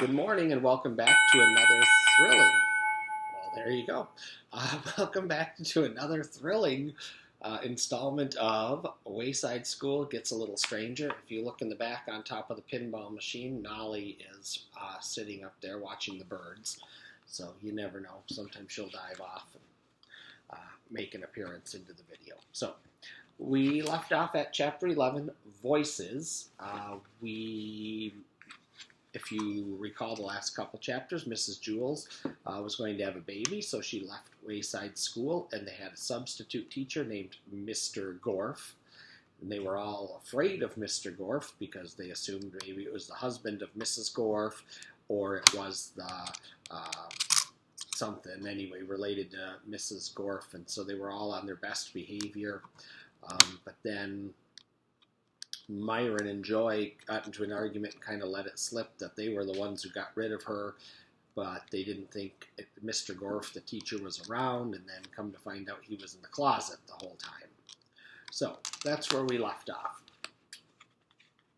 Good morning and welcome back to another thrilling, well, there you go. Welcome back to another thrilling installment of Wayside School Gets a Little Stranger. If you look in the back on top of the pinball machine, Nolly is sitting up there watching the birds. So you never know. Sometimes she'll dive off and make an appearance into the video. So we left off at Chapter 11, Voices. If you recall the last couple chapters, Mrs. Jules was going to have a baby, so she left Wayside School, and they had a substitute teacher named Mr. Gorf. And they were all afraid of Mr. Gorf because they assumed maybe it was the husband of Mrs. Gorf, or it was the something, anyway, related to Mrs. Gorf, and so they were all on their best behavior. But then Myron and Joy got into an argument and kind of let it slip that they were the ones who got rid of her, but they didn't think Mr. Gorf, the teacher, was around, and then come to find out he was in the closet the whole time. So that's where we left off.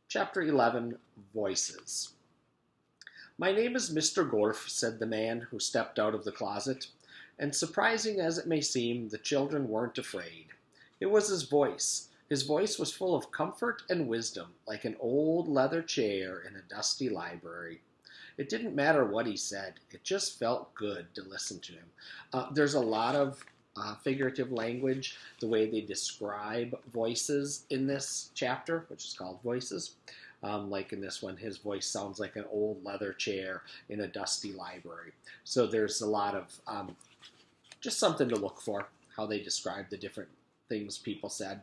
Chapter 11, Voices. "My name is Mr. Gorf," said the man who stepped out of the closet, and surprising as it may seem, the children weren't afraid. It was his voice. His voice was full of comfort and wisdom, like an old leather chair in a dusty library. It didn't matter what he said. It just felt good to listen to him. There's a lot of figurative language, the way they describe voices in this chapter, which is called Voices. Like in this one, his voice sounds like an old leather chair in a dusty library. So there's a lot of just something to look for, how they describe the different things people said.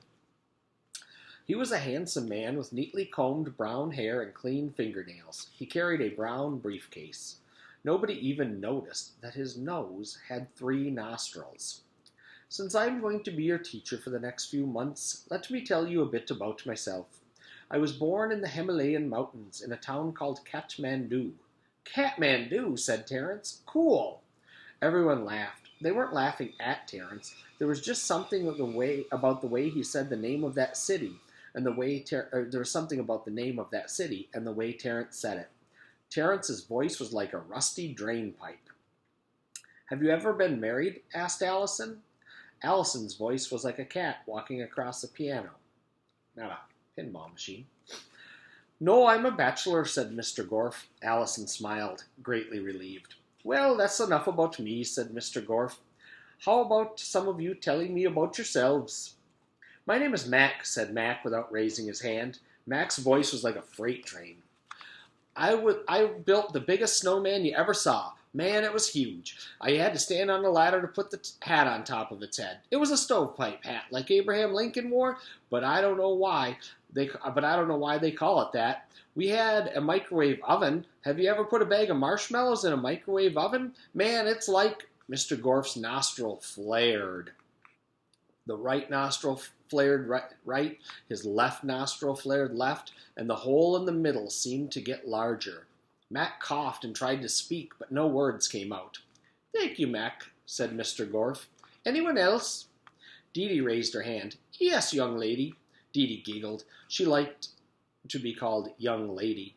He was a handsome man with neatly combed brown hair and clean fingernails. He carried a brown briefcase. Nobody even noticed that his nose had 3 nostrils. "Since I'm going to be your teacher for the next few months, let me tell you a bit about myself. I was born in the Himalayan mountains in a town called Kathmandu." "Kathmandu," said Terence. "Cool." Everyone laughed. They weren't laughing at Terence. There was just something about the way he said the name of that city, and there was something about the name of that city and the way Terence said it. Terence's voice was like a rusty drain pipe. "Have you ever been married?" asked Allison. Allison's voice was like a cat walking across a piano, not a pinball machine. "No, I'm a bachelor," said Mr. Gorf. Allison smiled, greatly relieved. "Well, that's enough about me," said Mr. Gorf. "How about some of you telling me about yourselves?" "My name is Mac," said Mac without raising his hand. Mac's voice was like a freight train. I built the biggest snowman you ever saw. Man, it was huge. I had to stand on a ladder to put the hat on top of its head. It was a stovepipe hat, like Abraham Lincoln wore, but I don't know why they call it that. We had a microwave oven. Have you ever put a bag of marshmallows in a microwave oven? Man, it's like..." Mr. Gorf's nostril flared. The right nostril flared right, his left nostril flared left, and the hole in the middle seemed to get larger. Mac coughed and tried to speak, but no words came out. "Thank you, Mac," said Mr. Gorf. "Anyone else?" Dee Dee raised her hand. "Yes, young lady." Dee Dee giggled. She liked to be called young lady.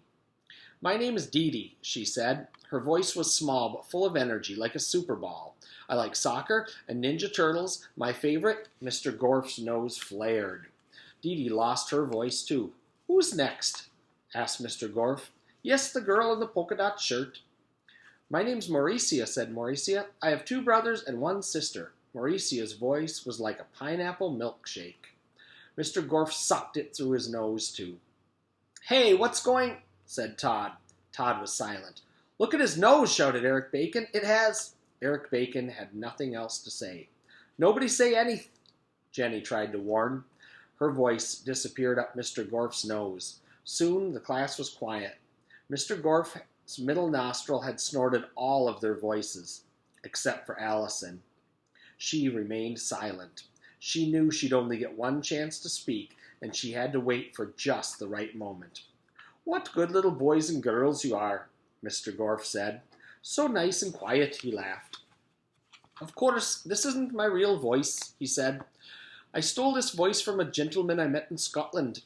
"My name is Dee Dee," she said. Her voice was small but full of energy, like a super ball. "I like soccer and Ninja Turtles. My favorite..." Mr. Gorf's nose flared. Dee Dee lost her voice too. "Who's next?" asked Mr. Gorf. "Yes, the girl in the polka dot shirt." "My name's Mauricia," said Mauricia. "I have 2 brothers and 1 sister." Mauricia's voice was like a pineapple milkshake. Mr. Gorf sucked it through his nose too. "Hey, what's going..." said Todd. Todd was silent. "Look at his nose," shouted Eric Bacon. "It has..." Eric Bacon had nothing else to say. "Nobody say anything," Jenny tried to warn. Her voice disappeared up Mr. Gorf's nose. Soon the class was quiet. Mr. Gorf's middle nostril had snorted all of their voices, except for Allison. She remained silent. She knew she'd only get 1 chance to speak, and she had to wait for just the right moment. "What good little boys and girls you are," Mr. Gorf said. "So nice and quiet," he laughed. "Of course, this isn't my real voice," he said. "I stole this voice from a gentleman I met in Scotland."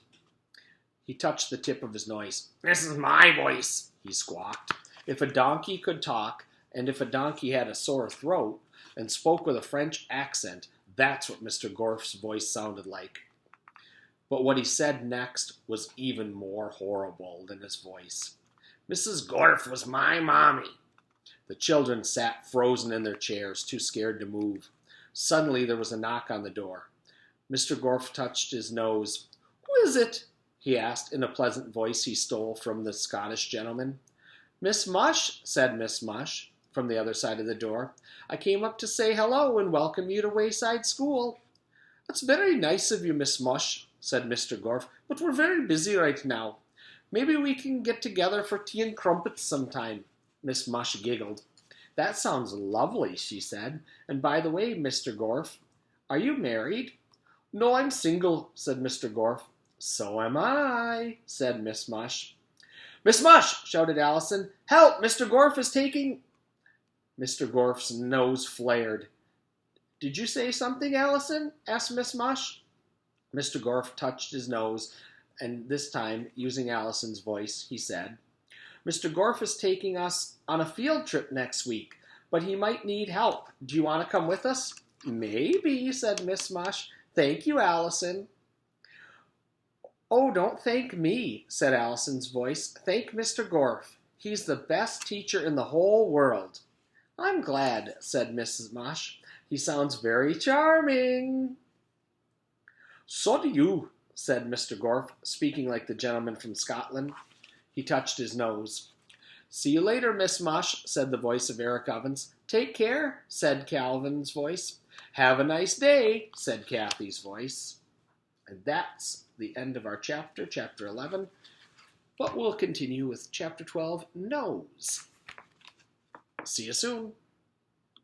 He touched the tip of his nose. "This is my voice," he squawked. If a donkey could talk, and if a donkey had a sore throat, and spoke with a French accent, that's what Mr. Gorf's voice sounded like. But what he said next was even more horrible than his voice. Mrs. Gorf was my mommy. The children sat frozen in their chairs, too scared to move. Suddenly there was a knock on the door. Mr. Gorf touched his nose. "Who is it?" he asked in a pleasant voice he stole from the Scottish gentleman. "Miss Mush," said Miss Mush, from the other side of the door. "I came up to say hello and welcome you to Wayside School." "That's very nice of you, Miss Mush," said Mr. Gorf, "but we're very busy right now. Maybe we can get together for tea and crumpets sometime." Miss Mush giggled. "That sounds lovely," she said. "And by the way, Mr. Gorf, are you married?" "No, I'm single," said Mr. Gorf. "So am I," said Miss Mush. "Miss Mush!" shouted Allison. "Help! Mr. Gorf is taking—" Mr. Gorf's nose flared. "Did you say something, Allison?" asked Miss Mush. Mr. Gorf touched his nose, and this time, using Allison's voice, he said, "Mr. Gorf is taking us on a field trip next week, but he might need help. Do you want to come with us?" "Maybe," said Miss Mush. "Thank you, Allison." "Oh, don't thank me," said Allison's voice. "Thank Mr. Gorf. He's the best teacher in the whole world." "I'm glad," said Mrs. Mush. "He sounds very charming." "So do you," said Mr. Gorf, speaking like the gentleman from Scotland. He touched his nose. "See you later, Miss Mush," said the voice of Eric Ovens. "Take care," said Calvin's voice. "Have a nice day," said Kathy's voice. And that's the end of our chapter, chapter 11. But we'll continue with chapter 12, Nose. See you soon.